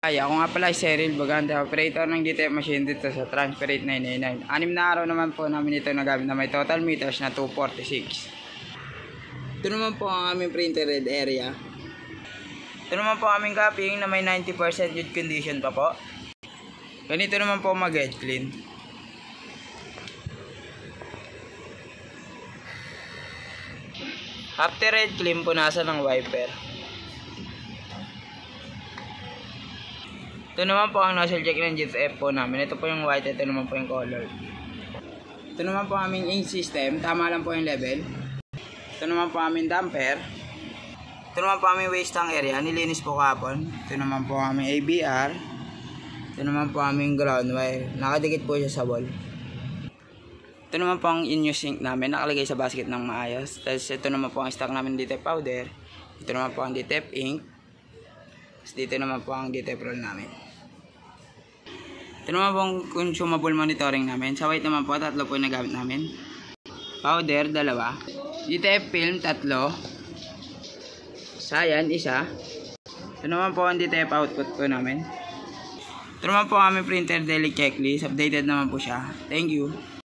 Ay, ako nga pala si Cyril Baganda, operator ng DTF machine dito sa Transferate 999. 6 na araw naman po namin ito nagamit na may total meters na 246. Ito naman po ang aming printer red area. Ito naman po aming copying na may 90% good condition pa po. Ganito naman po mag-head clean. After head clean, punasan ng wiper. Ito naman po ang nozzle check ng DTF po namin. Ito po yung white, ito naman po yung color. Ito naman po aming ink system, tama lang po yung level. Ito naman po aming damper. Ito naman po aming waste tank area, nilinis po kahapon. Ito naman po aming ABR. Ito naman po aming ground wire, nakadikit po siya sa wall. Ito naman po ang in-use sink namin, nakalagay sa basket ng maayos. Tapos ito naman po ang stock namin DTF powder. Ito naman po ang DTF ink. Tapos dito naman po ang DTF roll namin. Ito naman po ang consumable monitoring namin. Sa white naman po, 3 po yung nagamit namin. Powder, 2. DTF film, 3. Cyan, 1. Ito naman po ang DTF output po namin. Ito naman po ang aming printer daily checklist. Updated naman po siya. Thank you.